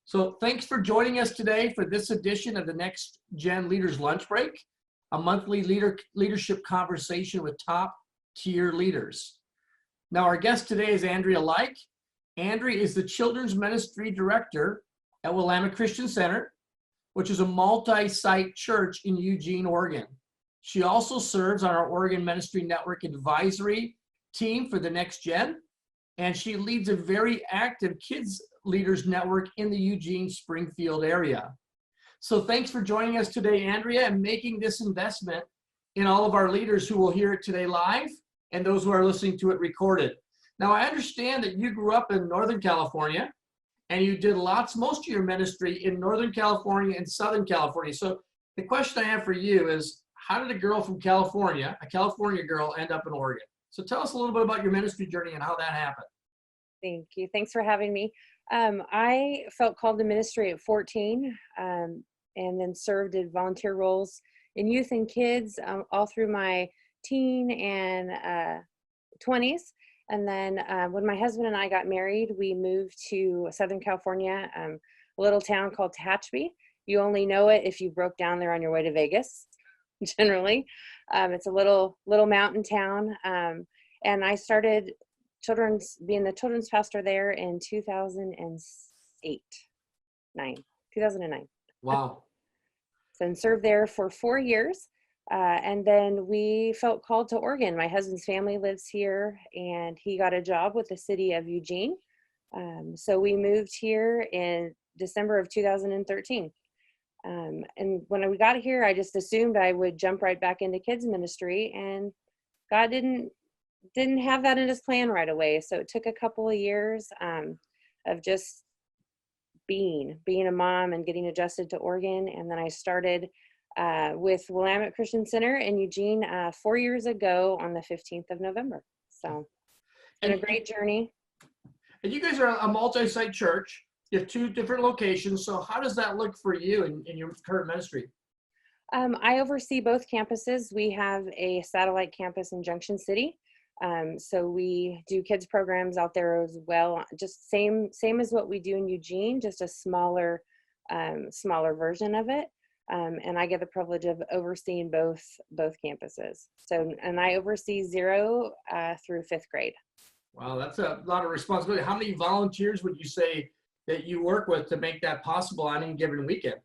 So thanks for joining us today for this edition of the Next Gen Leaders Lunch Break, a monthly leadership conversation with top tier leaders. Now our guest today is Andrea Leik. Andrea is the Children's Ministry Director at Willamette Christian Center, which is a multi-site church in Eugene, Oregon. She also serves on our Oregon Ministry Network advisory team for the Next Gen, and she leads a very active kids leaders network in the Eugene Springfield area. So thanks for joining us today, Andrea, and making this investment in all of our leaders who will hear it today live and those who are listening to it recorded. Now, I understand that you grew up in Northern California and you did most of your ministry in Northern California and Southern California. So the question I have for you is, how did a girl from California, a California girl, end up in Oregon? So tell us a little bit about your ministry journey and how that happened. Thank you. Thanks for having me. I felt called to ministry at 14 and then served in volunteer roles in youth and kids all through my teen and 20s. And then when my husband and I got married, we moved to Southern California, a little town called Tehachapi. You only know it if you broke down there on your way to Vegas, generally. It's a little mountain town. And I started being the children's pastor there in 2009. Wow. So and served there for 4 years. And then we felt called to Oregon. My husband's family lives here and he got a job with the city of Eugene. So we moved here in December of 2013. And when we got here, I just assumed I would jump right back into kids ministry, and God didn't have that in his plan right away. So it took a couple of years of just being a mom and getting adjusted to Oregon. And then I started with Willamette Christian Center in Eugene 4 years ago on the 15th of November. So it's been a great journey. And you guys are a multi-site church. You have 2 different locations. So how does that look for you in your current ministry? I oversee both campuses. We have a satellite campus in Junction City. So we do kids programs out there as well, just same as what we do in Eugene, just a smaller version of it. And I get the privilege of overseeing both campuses. So, and I oversee 0 through 5th grade. Wow, that's a lot of responsibility. How many volunteers would you say that you work with to make that possible on any given weekend?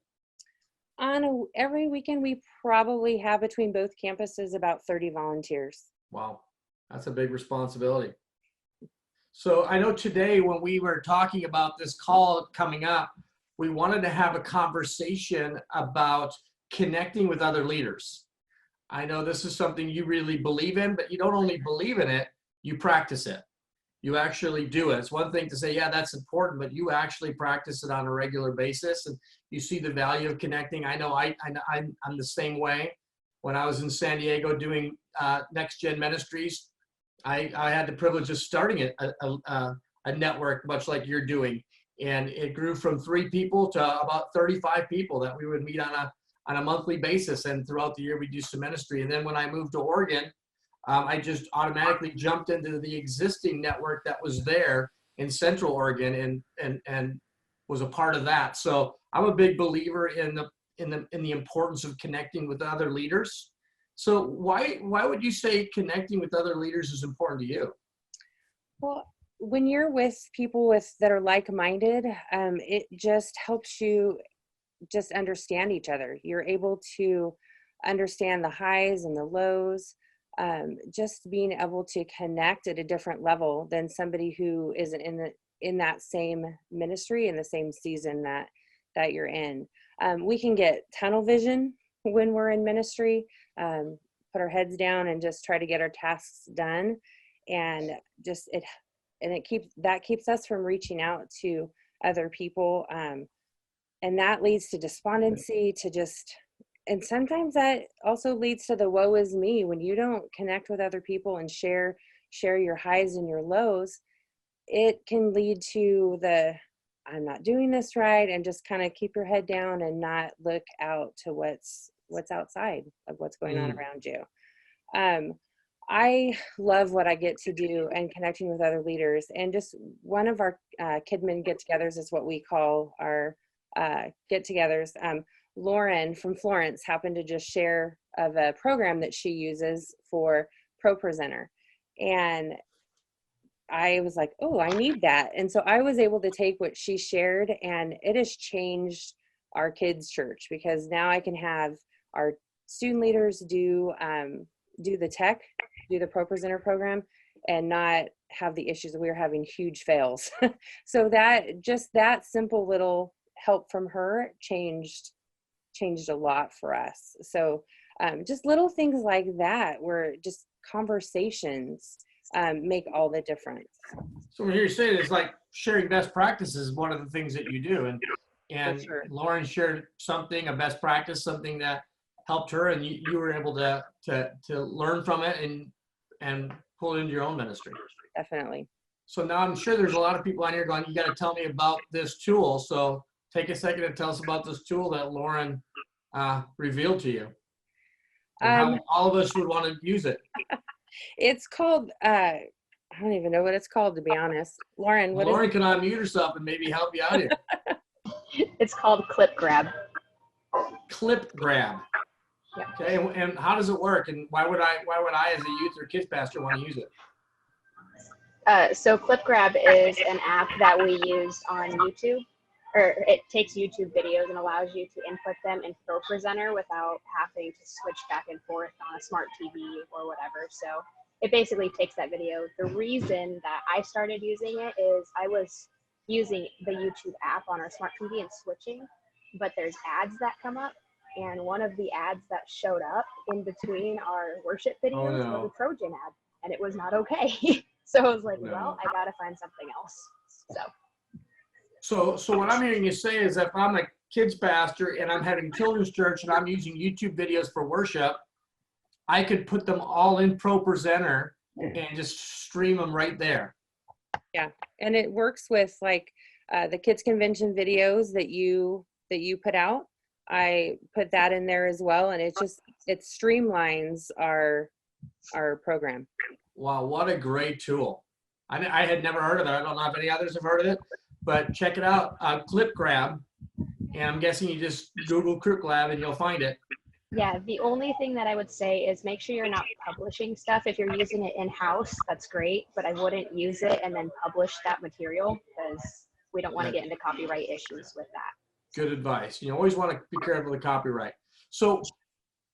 Every weekend, we probably have between both campuses about 30 volunteers. Wow. That's a big responsibility. So I know today when we were talking about this call coming up, we wanted to have a conversation about connecting with other leaders. I know this is something you really believe in, but you don't only believe in it, you practice it. You actually do it. It's one thing to say, yeah, that's important, but you actually practice it on a regular basis and you see the value of connecting. I know I'm the same way. When I was in San Diego doing Next Gen Ministries, I had the privilege of starting a network much like you're doing, and it grew from 3 people to about 35 people that we would meet on a monthly basis, and throughout the year we do some ministry. And then when I moved to Oregon, I just automatically jumped into the existing network that was there in Central Oregon and was a part of that. So I'm a big believer in the importance of connecting with other leaders. So why would you say connecting with other leaders is important to you? Well, when you're with people that are like-minded, it just helps you just understand each other. You're able to understand the highs and the lows, just being able to connect at a different level than somebody who isn't in that same ministry, in the same season that you're in. We can get tunnel vision when we're in ministry, put our heads down and just try to get our tasks done, and it keeps us from reaching out to other people, and that leads to despondency, and sometimes that also leads to the woe is me. When you don't connect with other people and share your highs and your lows, it can lead to I'm not doing this right, and just kind of keep your head down and not look out to what's outside of what's going on around you. I love what I get to do and connecting with other leaders. And just one of our Kidmin get-togethers is what we call our get-togethers. Lauren from Florence happened to just share of a program that she uses for ProPresenter. And I was like, oh, I need that. And so I was able to take what she shared, and it has changed our kids' church, because now I can have our student leaders do the tech, do the ProPresenter program, and not have the issues that we were having huge fails. So that simple little help from her changed a lot for us. So just little things like that, where just conversations make all the difference. So when you're saying it's like sharing best practices is one of the things that you do, and Sure. Lauren shared something, a best practice, something that helped her, and you were able to learn from it and pull it into your own ministry. Definitely. So now I'm sure there's a lot of people on here going, you got to tell me about this tool. So take a second to tell us about this tool that Lauren revealed to you, and how all of us would want to use it. It's called, I don't even know what it's called, to be honest. Lauren, what Lauren is can unmute herself and maybe help you out here. It's called Clip Grab. Clip grab. Yeah. Okay, and how does it work? And why would I as a youth or kids pastor want to use it? So Clip Grab is an app that we use on YouTube, or it takes YouTube videos and allows you to input them in ProPresenter without having to switch back and forth on a smart TV or whatever. So it basically takes that video. The reason that I started using it is I was using the YouTube app on our smart TV and switching, but there's ads that come up. And one of the ads that showed up in between our worship videos was a Trojan ad, and it was not okay. So I was like, well, I got to find something else. So what I'm hearing you say is, if I'm a kids pastor and I'm having children's church and I'm using YouTube videos for worship, I could put them all in ProPresenter and just stream them right there. Yeah, and it works with like the kids convention videos that you put out. I put that in there as well, and it streamlines our program. Wow, what a great tool! I had never heard of it. I don't know if any others have heard of it, but check it out. Clip Grab, and I'm guessing you just Google Clip Grab and you'll find it. Yeah, the only thing that I would say is make sure you're not publishing stuff. If you're using it in-house, that's great, but I wouldn't use it and then publish that material, because we don't want to get into copyright issues with that. Good advice. You always want to be careful of copyright. So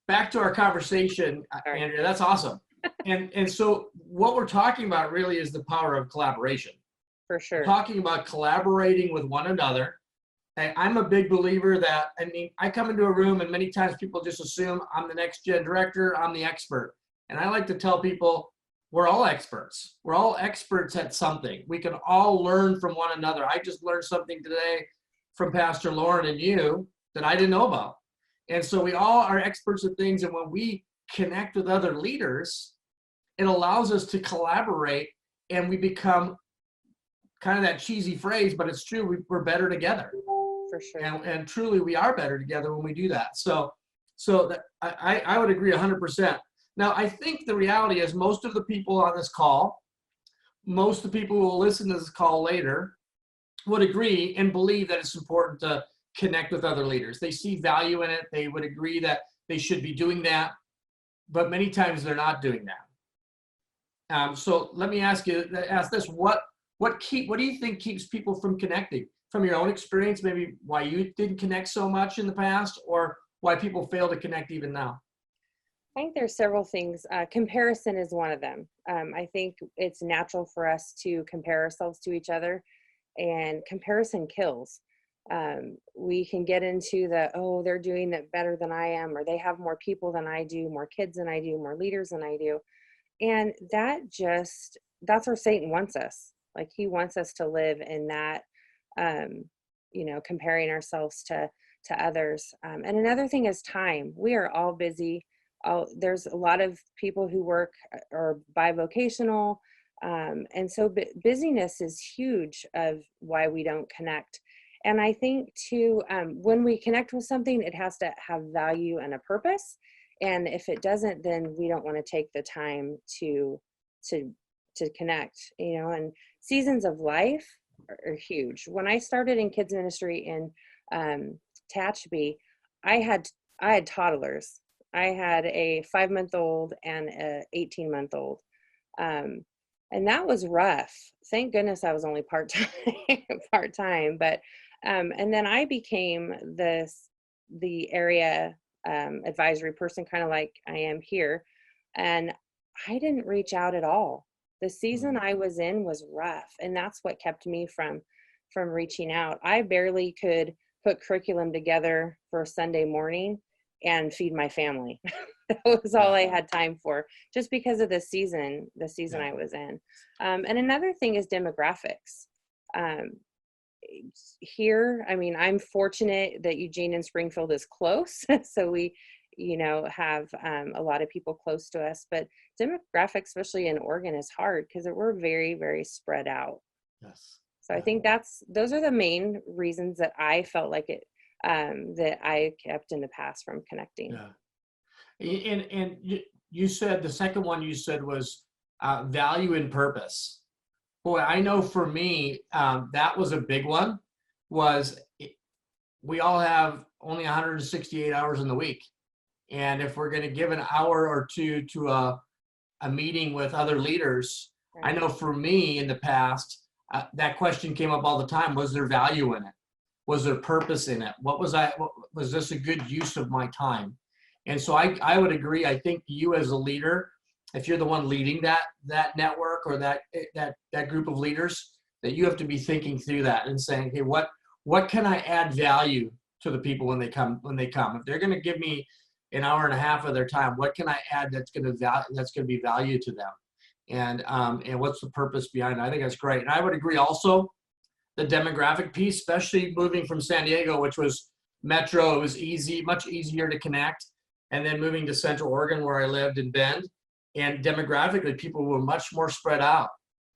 back to our conversation, Andrea, that's awesome. And so what we're talking about really is the power of collaboration. For sure. We're talking about collaborating with one another. And I'm a big believer that, I mean, I come into a room and many times people just assume I'm the next gen director, I'm the expert. And I like to tell people, we're all experts. We're all experts at something. We can all learn from one another. I just learned something today from Pastor Lauren and you that I didn't know about. And so we all are experts at things. And when we connect with other leaders, it allows us to collaborate, and we become, kind of that cheesy phrase, but it's true, we're better together. For sure. And truly we are better together when we do that. So that I would agree 100%. Now, I think the reality is most of the people on this call, most of the people who will listen to this call later, would agree and believe that it's important to connect with other leaders. They see value in it. They would agree that they should be doing that, but many times they're not doing that. So let me ask this: what do you think keeps people from connecting? From your own experience, maybe why you didn't connect so much in the past, or why people fail to connect even now? I think there's several things. Comparison is one of them. I think it's natural for us to compare ourselves to each other, and comparison kills. We can get into they're doing it better than I am, or they have more people than I do, more kids than I do, more leaders than I do. And that's where Satan wants us. Like, he wants us to live in that, comparing ourselves to others. And another thing is time. We are all busy. There's a lot of people who work or bivocational. And so busyness is huge of why we don't connect. And I think too, when we connect with something, it has to have value and a purpose. And if it doesn't, then we don't want to take the time to connect, you know. And seasons of life are huge. When I started in kids ministry in Tehachapi, I had toddlers. I had a 5-month-old and a 18-month-old. And that was rough. Thank goodness I was only part-time, part-time. But, and then I became the area advisory person, kind of like I am here. And I didn't reach out at all. The season I was in was rough. And that's what kept me from reaching out. I barely could put curriculum together for Sunday morning and feed my family. That was all I had time for, just because of the season I was in. And another thing is demographics. Here, I mean, I'm fortunate that Eugene and Springfield is close. So we, you know, have a lot of people close to us, but demographics, especially in Oregon, is hard because we're very, very spread out. Yes. So I think those are the main reasons that I felt like it, that I kept in the past from connecting. Yeah. And you said the second one you said was value and purpose. Boy, I know for me, that was a big one. We all have only 168 hours in the week. And if we're going to give an hour or two to a meeting with other leaders, I know for me in the past, that question came up all the time. Was there value in it? Was there purpose in it? Was this a good use of my time? And so I would agree. I think you as a leader, if you're the one leading that network or that group of leaders, that you have to be thinking through that and saying, hey, what can I add value to the people when they come? If they're going to give me an hour and a half of their time, what can I add that's going to be value to them? And what's the purpose behind it? I think that's great. And I would agree also, the demographic piece, especially moving from San Diego, which was metro, it was much easier to connect. And then moving to Central Oregon, where I lived in Bend, and demographically, people were much more spread out.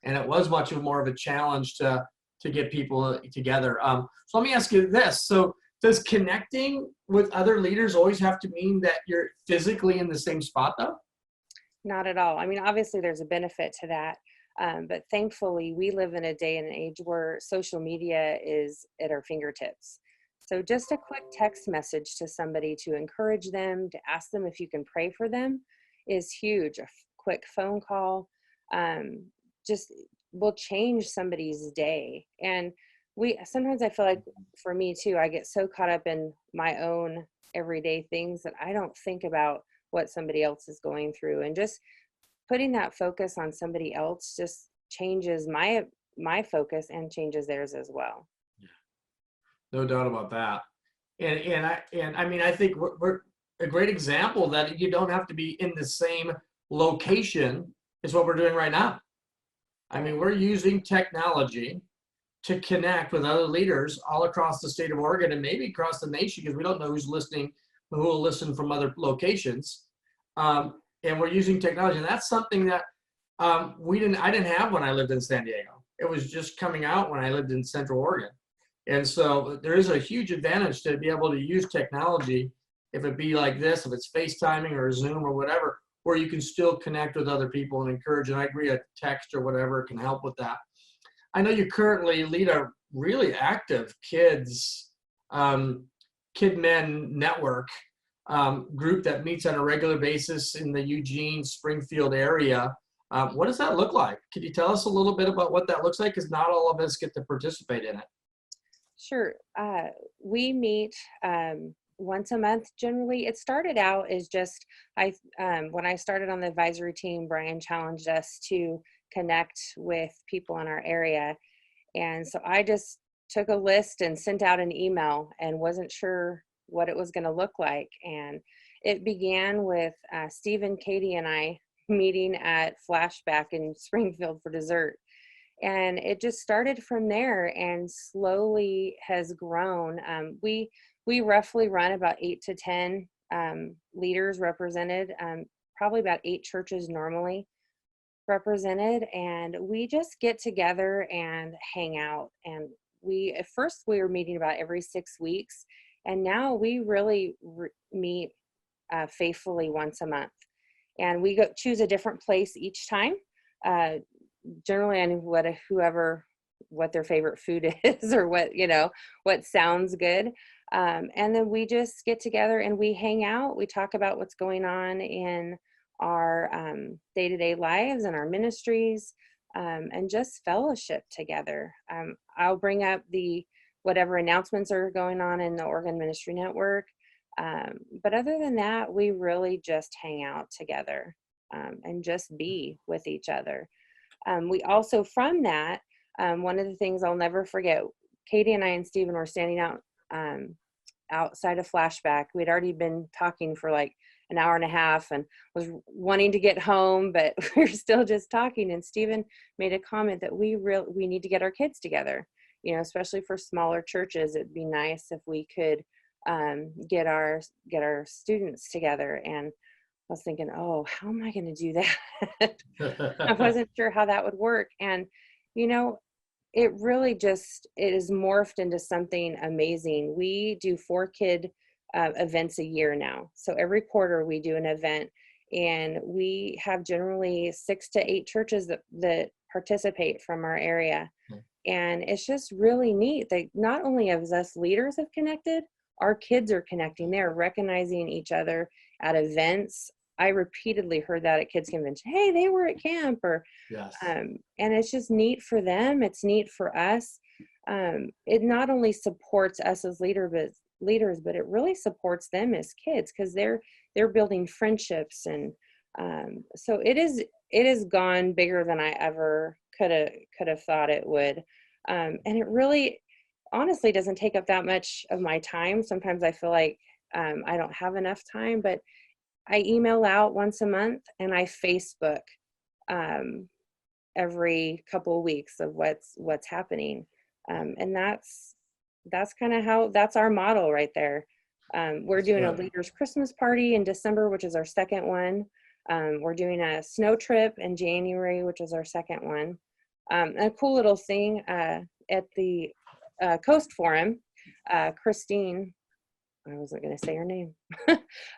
And it was much more of a challenge to get people together. So let me ask you this. So does connecting with other leaders always have to mean that you're physically in the same spot though? Not at all. I mean, obviously there's a benefit to that. But thankfully we live in a day and age where social media is at our fingertips. So just a quick text message to somebody to encourage them, to ask them if you can pray for them is huge. A quick phone call just will change somebody's day. And sometimes I feel like, for me too, I get so caught up in my own everyday things that I don't think about what somebody else is going through. And just putting that focus on somebody else just changes my focus and changes theirs as well. No doubt about that. And I mean, I think we're a great example that you don't have to be in the same location is what we're doing right now. I mean, we're using technology to connect with other leaders all across the state of Oregon and maybe across the nation, because we don't know who's listening, who will listen from other locations. And we're using technology. And that's something that I didn't have when I lived in San Diego. It was just coming out when I lived in Central Oregon. And so there is a huge advantage to be able to use technology, if it be like this, if it's FaceTiming or Zoom or whatever, where you can still connect with other people and encourage. And I agree, a text or whatever can help with that. I know you currently lead a really active kid men network group that meets on a regular basis in the Eugene, Springfield area. What does that look like? Could you tell us a little bit about what that looks like? Because not all of us get to participate in it. Sure. We meet once a month generally. It started out as just, when I started on the advisory team, Brian challenged us to connect with people in our area. And so I just took a list and sent out an email and wasn't sure what it was going to look like. And it began with Steve, Katie, and I meeting at Flashback in Springfield for dessert. And it just started from there and slowly has grown. We roughly run about 8 to 10 leaders represented, probably about 8 churches normally represented. And we just get together and hang out. And at first we were meeting about every 6 weeks. And now we really meet faithfully once a month. And we choose a different place each time, generally on what their favorite food is, or what sounds good. And then we just get together and we hang out. We talk about what's going on in our day-to-day lives and our ministries, and just fellowship together. I'll bring up whatever announcements are going on in the Oregon Ministry Network. But other than that, we really just hang out together, and just be with each other. We also, from that, one of the things I'll never forget, Katie and I and Stephen were standing outside of Flashback. We'd already been talking for like an hour and a half and was wanting to get home, but we were still just talking. And Stephen made a comment that we need to get our kids together, especially for smaller churches. It'd be nice if we could get our students together. And I was thinking, oh, how am I going to do that? I wasn't sure how that would work. And, it really it is morphed into something amazing. We do 4 kid events a year now. So every quarter we do an event, and we have generally 6 to 8 churches that participate from our area. And it's just really neat that not only as us leaders have connected, our kids are connecting. They're recognizing each other at events. I repeatedly heard that at kids convention. Hey, they were at camp, or Yes. and it's just neat for them. It's neat for us. It not only supports us as leaders, but it really supports them as kids, because they're building friendships, and so it has gone bigger than I ever could have thought it would. And it really, honestly, doesn't take up that much of my time. Sometimes I feel like I don't have enough time, but I email out once a month, and I Facebook every couple of weeks of what's happening. And that's that's our model right there. We're doing a leaders Christmas party in December, which is our second one. We're doing a snow trip in January, which is our second one. A cool little thing at the Coast Forum, Christine, I wasn't going to say her name.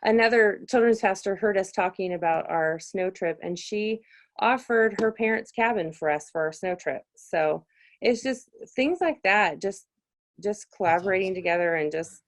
Another children's pastor heard us talking about our snow trip, and she offered her parents' cabin for us for our snow trip. So it's just things like that, just collaborating together and just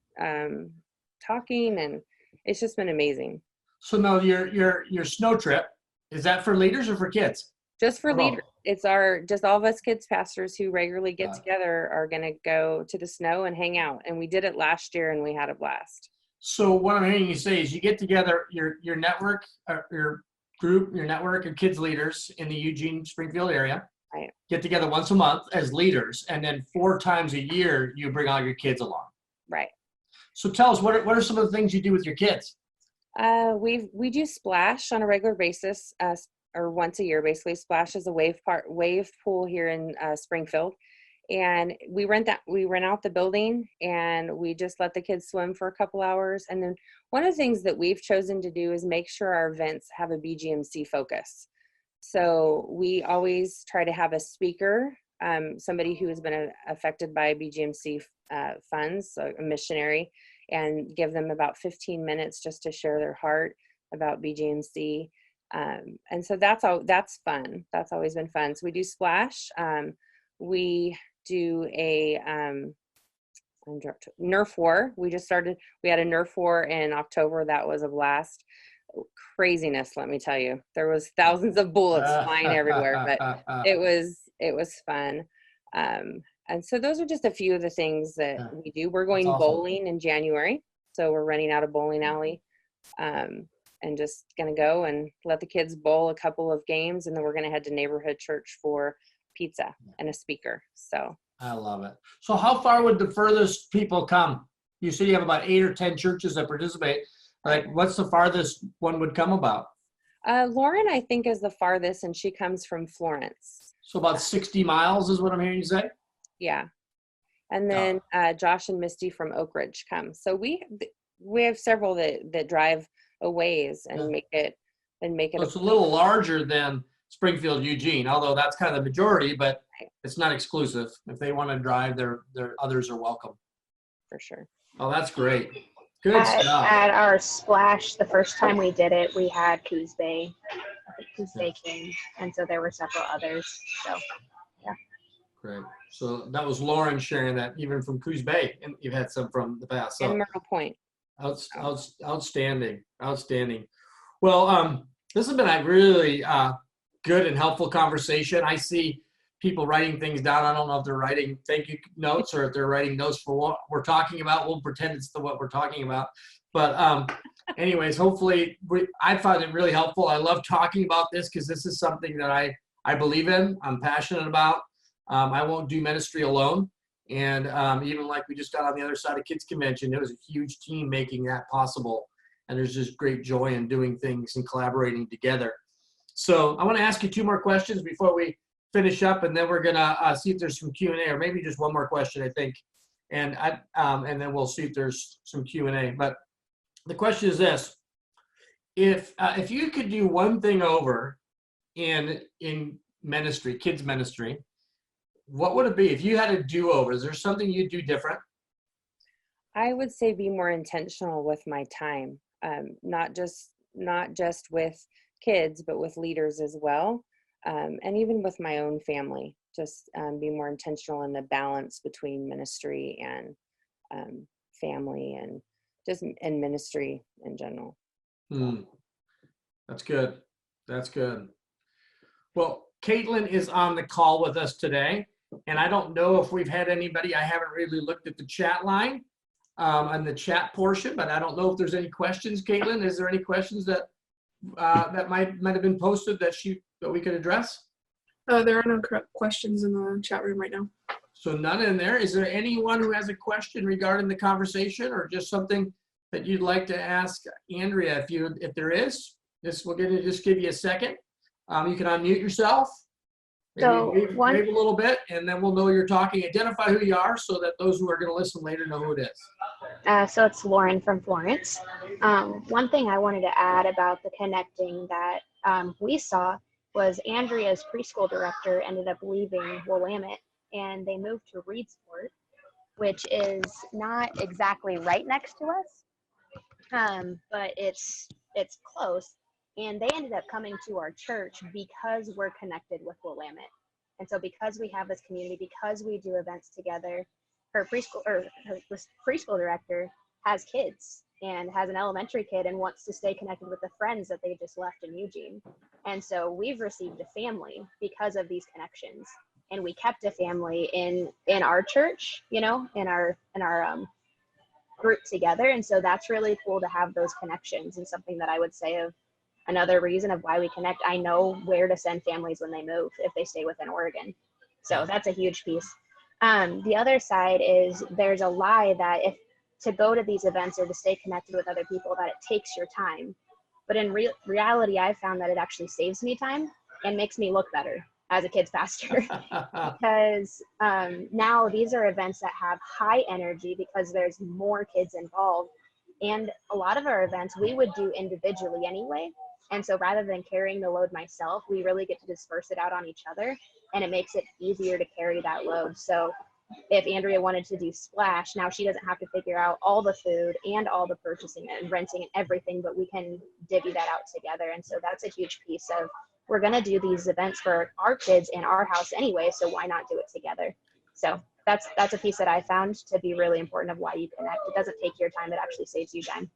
talking, and it's just been amazing. So now your snow trip, is that for leaders or for kids? Just for leaders. It's all of us kids pastors who regularly get together are going to go to the snow and hang out. And we did it last year, and we had a blast. So what I'm hearing you say is you get together your network, your group, your network of kids leaders in the Eugene Springfield area. Right. Get together once a month as leaders, and then 4 times a year you bring all your kids along. Right. So tell us, what are some of the things you do with your kids? We do Splash on a regular basis, or once a year, basically. Splash is a wave pool here in Springfield, and we rent out the building, and we just let the kids swim for a couple hours. And then one of the things that we've chosen to do is make sure our events have a BGMC focus. So we always try to have a speaker, somebody who has been affected by BGMC funds, so a missionary, and give them about 15 minutes just to share their heart about BGMC. And so that's fun. That's always been fun. So we do Splash. We do a Nerf war. We had a Nerf war in October. That was a blast. Craziness, let me tell you. There was thousands of bullets flying everywhere, but it was fun. And so those are just a few of the things that we do. We're going bowling in January, so we're renting out a bowling alley. And just going to go and let the kids bowl a couple of games, and then we're going to head to neighborhood church for pizza and a speaker. So I love it. So how far would the furthest people come? You said you have about 8 or 10 churches that participate. Like, what's the farthest one would come about? Lauren, I think, is the farthest, and she comes from Florence. So about 60 miles is what I'm hearing you say? Yeah. And then Josh and Misty from Oak Ridge come. So we have several that drive a ways and make it. So it's a little larger than Springfield, Eugene, although that's kind of the majority, but it's not exclusive. If they want to drive, their others are welcome. For sure. Oh, that's great. Good stuff. At our splash, the first time we did it, we had Coos Bay. I think Coos Bay came, and so there were several others. So, yeah. Great. So that was Lauren sharing that even from Coos Bay, and you've had some from the past. So And Myrtle Point. outstanding. Well, this has been a really good and helpful conversation. I see people writing things down. I don't know if they're writing thank you notes or if they're writing notes for what we're talking about. We'll pretend it's what we're talking about. But anyways, hopefully I found it really helpful. I love talking about this because this is something that I believe in. I'm passionate about. I won't do ministry alone. And even like we just got on the other side of Kids Convention, it was a huge team making that possible. And there's just great joy in doing things and collaborating together. So I want to ask you 2 more questions before we finish up, and then we're gonna see if there's some Q&A, or maybe just one more question, I think, and then we'll see if there's some Q&A. But the question is this: if you could do one thing over in ministry, kids ministry, what would it be? If you had a do-over, is there something you'd do different? I would say be more intentional with my time, not just with kids, but with leaders as well, and even with my own family. Just be more intentional in the balance between ministry and family, and just in ministry in general. That's good. That's good. Well, Caitlin is on the call with us today, and I don't know if we've had anybody. I haven't really looked at the chat line on the chat portion, but I don't know if there's any questions. Caitlin, is there any questions that that might have been posted that we could address? There are no questions in the chat room right now. So none in there. Is there anyone who has a question regarding the conversation, or just something that you'd like to ask Andrea? If there is, we're going to just give you a second. You can unmute yourself. So wave a little bit, and then we'll know you're talking. Identify who you are so that those who are going to listen later know who it is. So it's Lauren from Florence. One thing I wanted to add about the connecting that we saw was Andrea's preschool director ended up leaving Willamette, and they moved to Reedsport, which is not exactly right next to us, but it's close. And they ended up coming to our church because we're connected with Willamette. And so because we have this community, because we do events together, her preschool director has kids and has an elementary kid and wants to stay connected with the friends that they just left in Eugene. And so we've received a family because of these connections. And we kept a family in our church, in our group together. And so that's really cool to have those connections, and something that I would say of another reason of why we connect. I know where to send families when they move if they stay within Oregon. So that's a huge piece. The other side is there's a lie that if to go to these events or to stay connected with other people, that it takes your time. But in reality, I found that it actually saves me time and makes me look better as a kids pastor. Because now these are events that have high energy because there's more kids involved. And a lot of our events we would do individually anyway. And so rather than carrying the load myself, we really get to disperse it out on each other, and it makes it easier to carry that load. So if Andrea wanted to do Splash, now she doesn't have to figure out all the food and all the purchasing and renting and everything, but we can divvy that out together. And so that's a huge piece of, we're going to do these events for our kids in our house anyway, so why not do it together? So that's a piece that I found to be really important of why you connect. It doesn't take your time, it actually saves you time.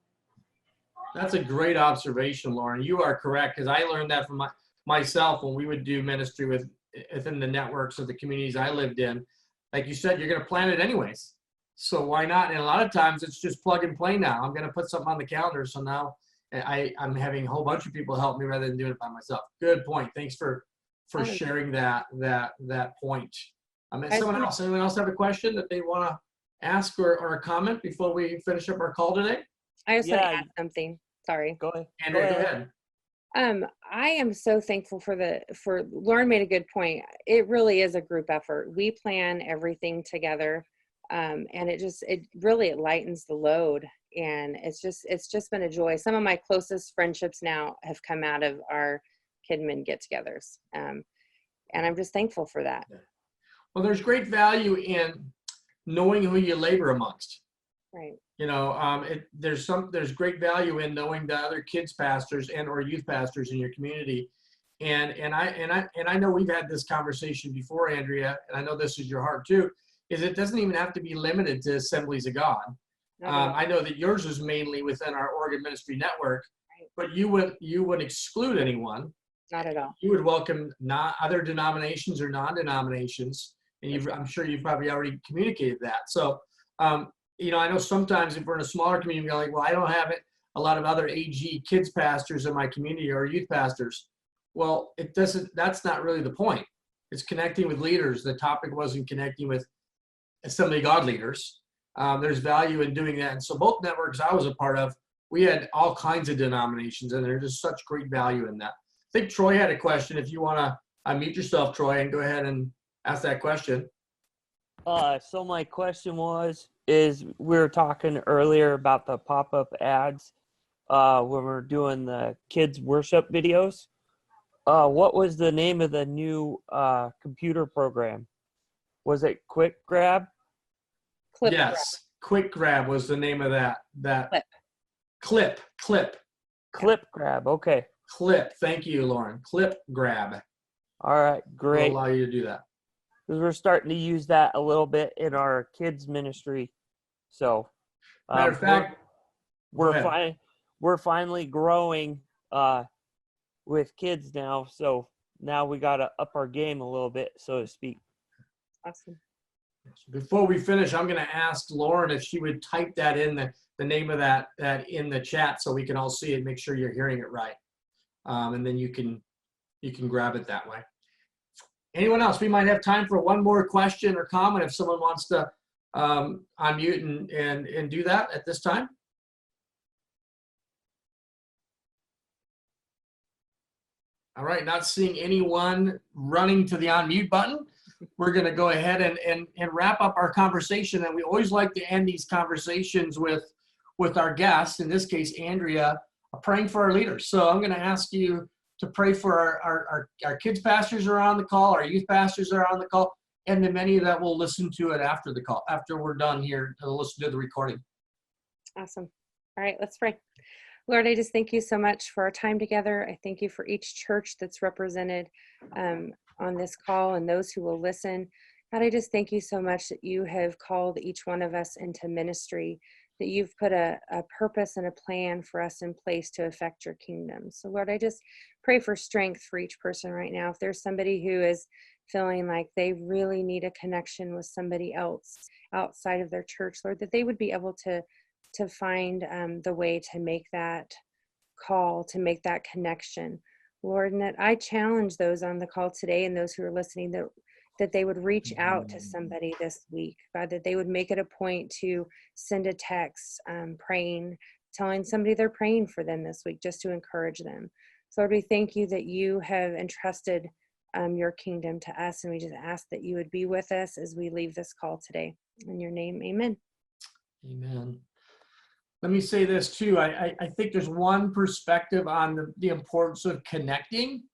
That's a great observation, Lauren. You are correct, because I learned that from myself when we would do ministry within the networks of the communities I lived in. Like you said, you're going to plan it anyways. So why not? And a lot of times it's just plug and play now. I'm going to put something on the calendar. So now I'm having a whole bunch of people help me rather than doing it by myself. Good point. Thanks for sharing that point. Anyone else have a question that they want to ask or a comment before we finish up our call today? I just want to add something. Sorry. Go ahead. Andrea, go ahead. I am so thankful for Lauren made a good point. It really is a group effort. We plan everything together, and it really lightens the load, and it's just been a joy. Some of my closest friendships now have come out of our Kidman get-togethers, and I'm just thankful for that. Well, there's great value in knowing who you labor amongst. Right. There's great value in knowing the other kids pastors and or youth pastors in your community. And I know we've had this conversation before, Andrea, and I know this is your heart too, is it doesn't even have to be limited to Assemblies of God. I know that yours is mainly within our Oregon Ministry Network, but you wouldn't exclude anyone. Not at all. You would welcome not other denominations or non-denominations, and I'm sure you've probably already communicated that. So, I know sometimes if we're in a smaller community, we're like, well, I don't have a lot of other AG kids pastors in my community or youth pastors. Well, that's not really the point. It's connecting with leaders. The topic wasn't connecting with Assembly of God leaders. There's value in doing that. And so both networks I was a part of, we had all kinds of denominations, and there's just such great value in that. I think Troy had a question. If you want to unmute yourself, Troy, and go ahead and ask that question. So my question is we were talking earlier about the pop-up ads when we're doing the kids worship videos. What was the name of the new computer program? Was it Quick Grab? Yes, Quick Grab was the name of that. Clip. Clip Grab. Okay. Clip. Thank you, Lauren. Clip Grab. All right. Great. Will allow you to do that. Because we're starting to use that a little bit in our kids ministry. So, matter of fact, we're finally growing with kids now. So now we got to up our game a little bit, so to speak. Awesome. Before we finish, I'm going to ask Lauren if she would type that in the name of that in the chat so we can all see it. Make sure you're hearing it right, and then you can grab it that way. Anyone else? We might have time for one more question or comment if someone wants to unmute and do that at this time. All right, not seeing anyone running to the unmute button. We're going to go ahead and wrap up our conversation. And we always like to end these conversations with our guests, in this case, Andrea, praying for our leaders. So I'm going to ask you to pray for our kids pastors are on the call, our youth pastors are on the call, and the many that will listen to it after the call, after we're done here, to listen to the recording. Awesome. All right, let's pray. Lord, I just thank you so much for our time together. I thank you for each church that's represented on this call and those who will listen. God, I just thank you so much that you have called each one of us into ministry, that you've put a purpose and a plan for us in place to affect your kingdom. So Lord, I just pray for strength for each person right now. If there's somebody who is feeling like they really need a connection with somebody else outside of their church, Lord, that they would be able to find the way to make that call, to make that connection. Lord, and that I challenge those on the call today and those who are listening that they would reach out to somebody this week, God, that they would make it a point to send a text praying, telling somebody they're praying for them this week, just to encourage them. So Lord, we thank you that you have entrusted your kingdom to us, and we just ask that you would be with us as we leave this call today. In your name, amen. Amen. Let me say this too. I think there's one perspective on the importance of connecting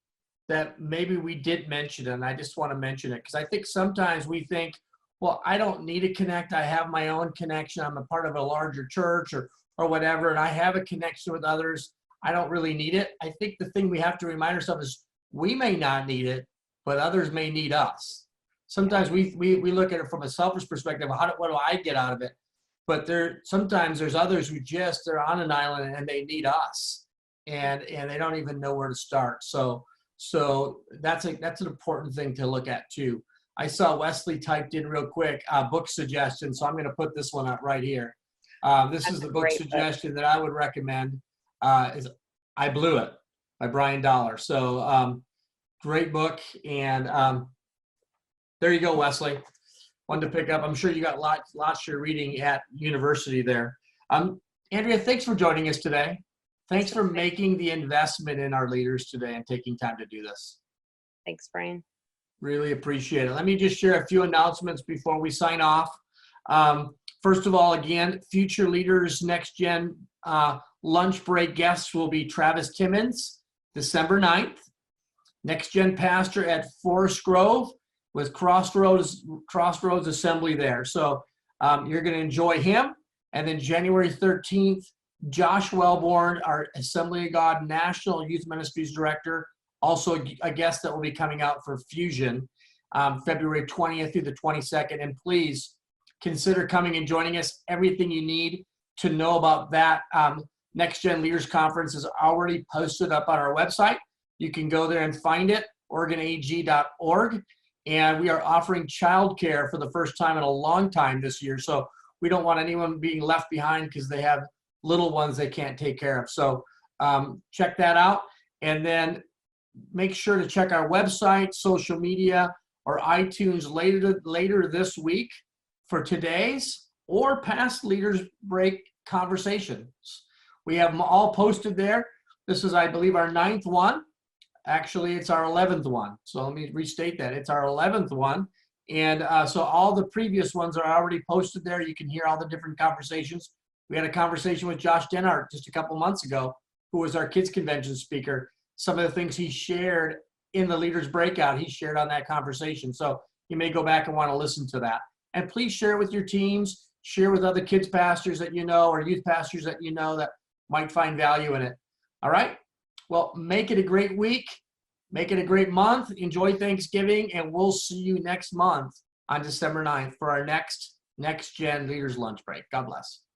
that maybe we did mention, and I just want to mention it because I think sometimes we think, well, I don't need to connect. I have my own connection. I'm a part of a larger church or whatever, and I have a connection with others. I don't really need it. I think the thing we have to remind ourselves is we may not need it, but others may need us. Sometimes we look at it from a selfish perspective. What do I get out of it? But sometimes there's others who they're on an island and they need us, and they don't even know where to start. So that's an important thing to look at too. I saw Wesley typed in real quick book suggestion, so I'm going to put this one up right here. This is the book suggestion that I would recommend. Is I Blew It by Brian Dollar. So great book, and there you go, Wesley. One to pick up. I'm sure you got lots you're reading at university there. Andrea, thanks for joining us today. Thanks for making the investment in our leaders today and taking time to do this. Thanks, Brian. Really appreciate it. Let me just share a few announcements before we sign off. First of all, again, future leaders next gen lunch break guests will be Travis Timmons, December 9th. Next gen pastor at Forest Grove with Crossroads Assembly there. So you're going to enjoy him. And then January 13th, Josh Wellborn, our Assembly of God National Youth Ministries Director, also a guest that will be coming out for Fusion, February 20th through the 22nd. And please consider coming and joining us. Everything you need to know about that Next Gen Leaders Conference is already posted up on our website. You can go there and find it, OregonAG.org. And we are offering childcare for the first time in a long time this year. So we don't want anyone being left behind because they have little ones they can't take care of. So check that out. And then make sure to check our website, social media, or iTunes later this week for today's or past Leaders Break conversations. We have them all posted there. This is, I believe, our 9th one. Actually, it's our 11th one. So let me restate that. It's our 11th one. And so all the previous ones are already posted there. You can hear all the different conversations. We had a conversation with Josh Denhart just a couple months ago, who was our kids convention speaker. Some of the things he shared in the Leaders Breakout, he shared on that conversation. So you may go back and want to listen to that. And please share it with your teams, share with other kids pastors that you know or youth pastors that you know that might find value in it. All right? Well, make it a great week. Make it a great month. Enjoy Thanksgiving, and we'll see you next month on December 9th for our next Gen Leaders Lunch Break. God bless.